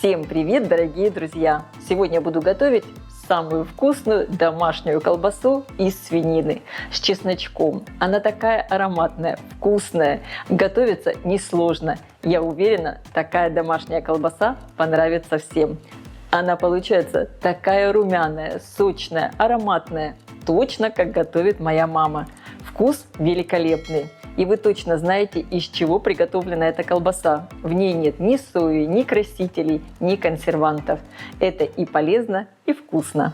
Всем привет, дорогие друзья! Сегодня я буду готовить самую вкусную домашнюю колбасу из свинины с чесночком. Она такая ароматная, вкусная, готовится несложно. Я уверена, такая домашняя колбаса понравится всем. Она получается такая румяная, сочная, ароматная, точно как готовит моя мама. Вкус великолепный. И вы точно знаете, из чего приготовлена эта колбаса. В ней нет ни сои, ни красителей, ни консервантов. Это и полезно, и вкусно.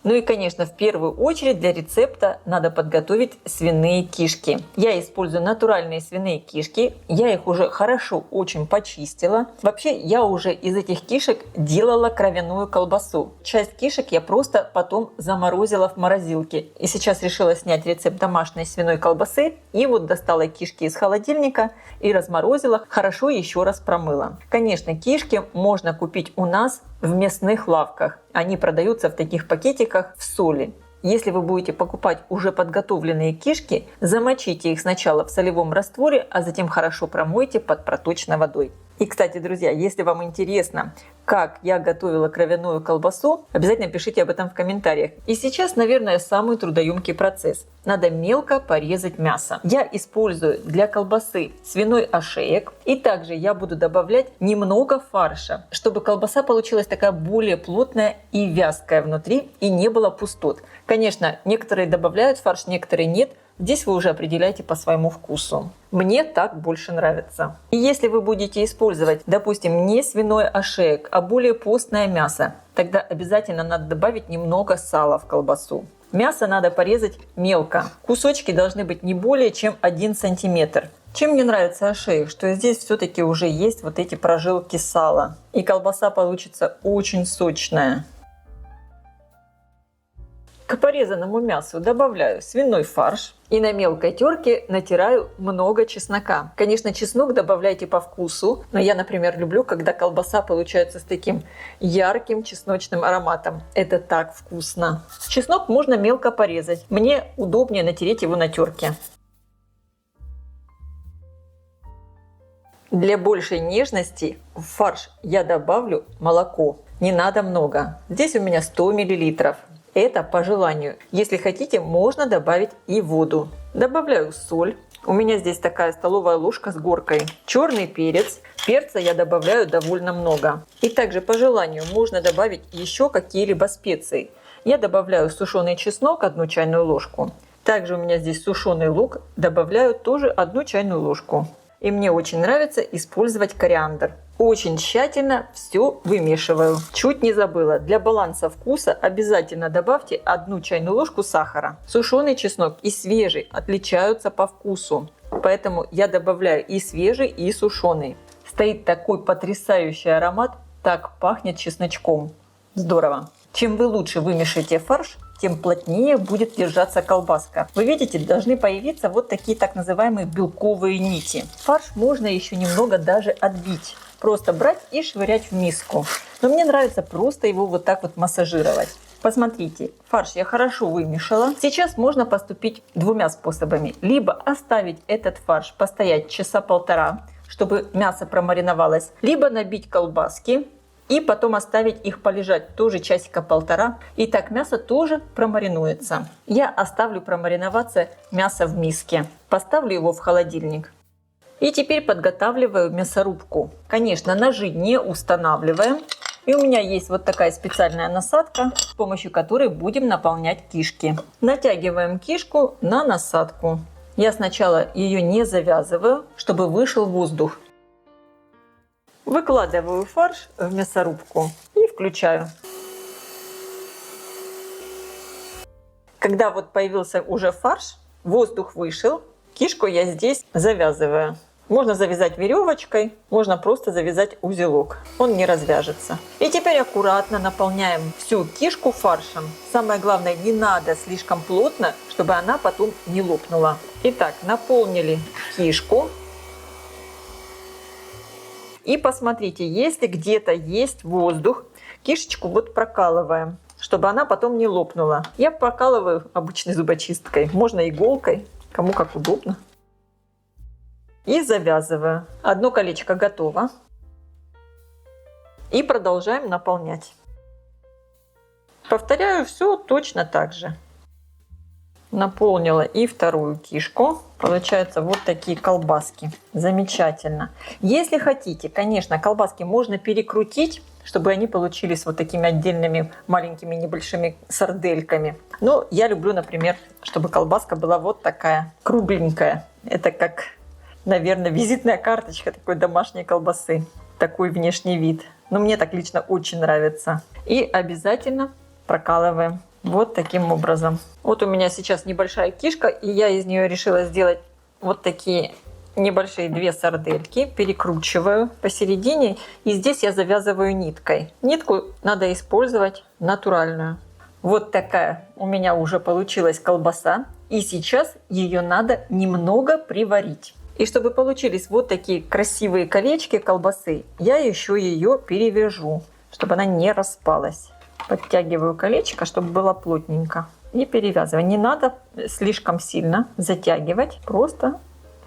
Ну и, конечно, в первую очередь для рецепта надо подготовить свиные кишки. Я использую натуральные свиные кишки. Я их уже хорошо очень почистила. Вообще, я уже из этих кишек делала кровяную колбасу. Часть кишек я просто потом заморозила в морозилке. И сейчас решила снять рецепт домашней свиной колбасы. И вот достала кишки из холодильника и разморозила. Хорошо еще раз промыла. Конечно, кишки можно купить у нас в мясных лавках. Они продаются в таких пакетиках в соли. Если вы будете покупать уже подготовленные кишки, замочите их сначала в солевом растворе, а затем хорошо промойте под проточной водой. И, кстати, друзья, если вам интересно, как я готовила кровяную колбасу, обязательно пишите об этом в комментариях. И сейчас, наверное, самый трудоемкий процесс. Надо мелко порезать мясо. Я использую для колбасы свиной ошеек. И также я буду добавлять немного фарша, чтобы колбаса получилась такая более плотная и вязкая внутри, и не было пустот. Конечно, некоторые добавляют фарш, некоторые нет. Здесь вы уже определяете по своему вкусу. Мне так больше нравится. И если вы будете использовать, допустим, не свиной ошеек, а более постное мясо, тогда обязательно надо добавить немного сала в колбасу. Мясо надо порезать мелко. Кусочки должны быть не более чем 1 сантиметр. Чем мне нравится ошеек, что здесь все-таки уже есть вот эти прожилки сала. И колбаса получится очень сочная. К порезанному мясу добавляю свиной фарш и на мелкой терке натираю много чеснока. Конечно, чеснок добавляйте по вкусу, но я, например, люблю, когда колбаса получается с таким ярким чесночным ароматом. Это так вкусно. Чеснок можно мелко порезать. Мне удобнее натереть его на терке. Для большей нежности в фарш я добавлю молоко. Не надо много. Здесь у меня 100 мл. Это по желанию. Если хотите, можно добавить и воду. Добавляю соль. У меня здесь такая столовая ложка с горкой. Черный перец. Перца я добавляю довольно много. И также по желанию можно добавить еще какие-либо специи. Я добавляю сушеный чеснок 1 чайную ложку. Также у меня здесь сушеный лук. Добавляю тоже 1 чайную ложку. И мне очень нравится использовать кориандр. Очень тщательно все вымешиваю. Чуть не забыла, для баланса вкуса обязательно добавьте 1 чайную ложку сахара. Сушеный чеснок и свежий отличаются по вкусу, поэтому я добавляю и свежий, и сушеный. Стоит такой потрясающий аромат, так пахнет чесночком. Здорово! Чем вы лучше вымешаете фарш, тем плотнее будет держаться колбаска. Вы видите, должны появиться вот такие так называемые белковые нити. Фарш можно еще немного даже отбить. Просто брать и швырять в миску. Но мне нравится просто его вот так вот массажировать. Посмотрите, фарш я хорошо вымешала. Сейчас можно поступить 2 способами. Либо оставить этот фарш постоять часа полтора, чтобы мясо промариновалось. Либо набить колбаски и потом оставить их полежать тоже часика полтора. И так мясо тоже промаринуется. Я оставлю промариноваться мясо в миске. Поставлю его в холодильник. И теперь подготавливаю мясорубку. Конечно, ножи не устанавливаем. И у меня есть вот такая специальная насадка, с помощью которой будем наполнять кишки. Натягиваем кишку на насадку. Я сначала ее не завязываю, чтобы вышел воздух. Выкладываю фарш в мясорубку и включаю. Когда вот появился уже фарш, воздух вышел, кишку я здесь завязываю. Можно завязать веревочкой, можно просто завязать узелок. Он не развяжется. И теперь аккуратно наполняем всю кишку фаршем. Самое главное, не надо слишком плотно, чтобы она потом не лопнула. Итак, наполнили кишку. И посмотрите, если где-то есть воздух, кишечку вот прокалываем, чтобы она потом не лопнула. Я прокалываю обычной зубочисткой, можно иголкой, кому как удобно. И завязываю. Одно колечко готово. И продолжаем наполнять. Повторяю все точно так же. Наполнила и вторую кишку. Получаются вот такие колбаски. Замечательно. Если хотите, конечно, колбаски можно перекрутить, чтобы они получились вот такими отдельными маленькими небольшими сардельками. Но я люблю, например, чтобы колбаска была вот такая кругленькая. Это как, наверное, визитная карточка такой домашней колбасы. Такой внешний вид. Но мне так лично очень нравится. И обязательно прокалываем вот таким образом. Вот у меня сейчас небольшая кишка, и я из нее решила сделать вот такие небольшие две сардельки. Перекручиваю посередине, и здесь я завязываю ниткой. Нитку надо использовать натуральную. Вот такая у меня уже получилась колбаса, и сейчас ее надо немного приварить. И чтобы получились вот такие красивые колечки колбасы, я еще ее перевяжу, чтобы она не распалась. Подтягиваю колечко, чтобы было плотненько. И перевязываю. Не надо слишком сильно затягивать. Просто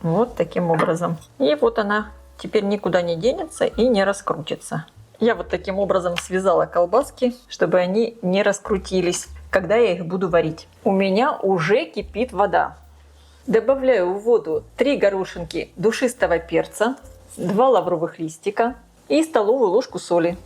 вот таким образом. И вот она теперь никуда не денется и не раскрутится. Я вот таким образом связала колбаски, чтобы они не раскрутились, когда я их буду варить. У меня уже кипит вода. Добавляю в воду 3 горошинки душистого перца, 2 лавровых листика и столовую ложку соли.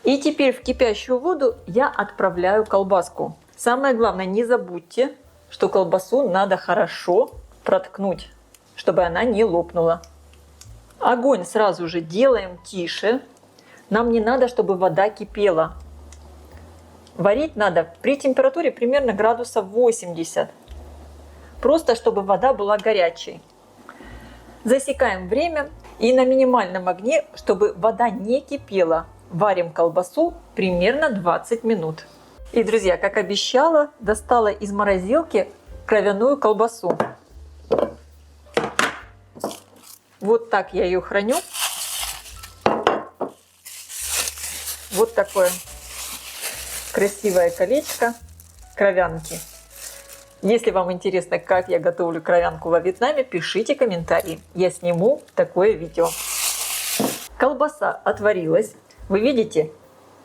И теперь в кипящую воду я отправляю колбаску. Самое главное, не забудьте, что колбасу надо хорошо проткнуть, чтобы она не лопнула. Огонь сразу же делаем тише. Нам не надо, чтобы вода кипела. Варить надо при температуре примерно градусов 80. Просто чтобы вода была горячей. Засекаем время и на минимальном огне, чтобы вода не кипела. Варим колбасу примерно 20 минут. И, друзья, как обещала, достала из морозилки кровяную колбасу. Вот так я ее храню. Вот такое красивое колечко кровянки. Если вам интересно, как я готовлю кровянку во Вьетнаме, пишите комментарии. Я сниму такое видео. Колбаса отварилась. Вы видите,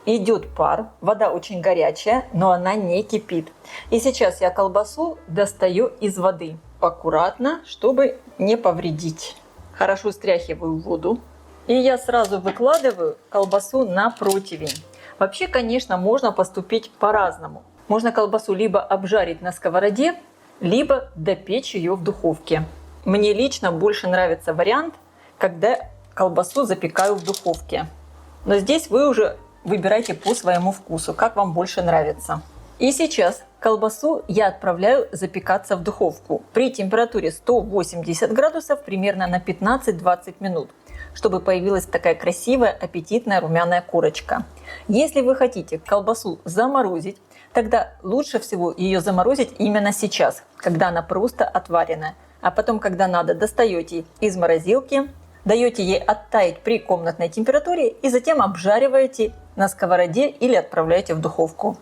идет пар, вода очень горячая, но она не кипит. И сейчас я колбасу достаю из воды. Аккуратно, чтобы не повредить. Хорошо стряхиваю воду. И я сразу выкладываю колбасу на противень. Вообще, конечно, можно поступить по-разному. Можно колбасу либо обжарить на сковороде, либо допечь ее в духовке. Мне лично больше нравится вариант, когда колбасу запекаю в духовке. Но здесь вы уже выбирайте по своему вкусу, как вам больше нравится. И сейчас колбасу я отправляю запекаться в духовку при температуре 180 градусов примерно на 15-20 минут, чтобы появилась такая красивая, аппетитная румяная корочка. Если вы хотите колбасу заморозить, тогда лучше всего ее заморозить именно сейчас, когда она просто отваренная. А потом, когда надо, достаете из морозилки, даете ей оттаять при комнатной температуре и затем обжариваете на сковороде или отправляете в духовку.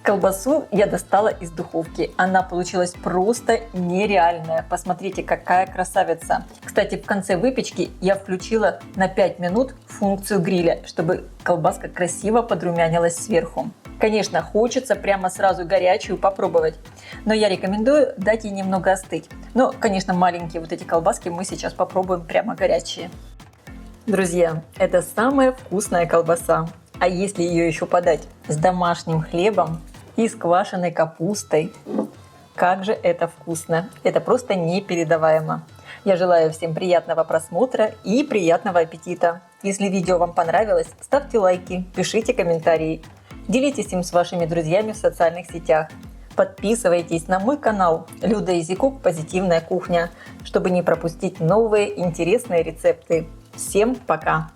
Колбасу я достала из духовки. Она получилась просто нереальная. Посмотрите, какая красавица. Кстати, в конце выпечки я включила на 5 минут функцию гриля, чтобы колбаска красиво подрумянилась сверху. Конечно, хочется прямо сразу горячую попробовать, но я рекомендую дать ей немного остыть. Но, конечно, маленькие вот эти колбаски мы сейчас попробуем прямо горячие. Друзья, это самая вкусная колбаса. А если ее еще подать с домашним хлебом и с квашеной капустой, как же это вкусно! Это просто непередаваемо. Я желаю всем приятного просмотра и приятного аппетита. Если видео вам понравилось, ставьте лайки, пишите комментарии. Делитесь им с вашими друзьями в социальных сетях. Подписывайтесь на мой канал Люда Изикук «Позитивная кухня», чтобы не пропустить новые интересные рецепты. Всем пока!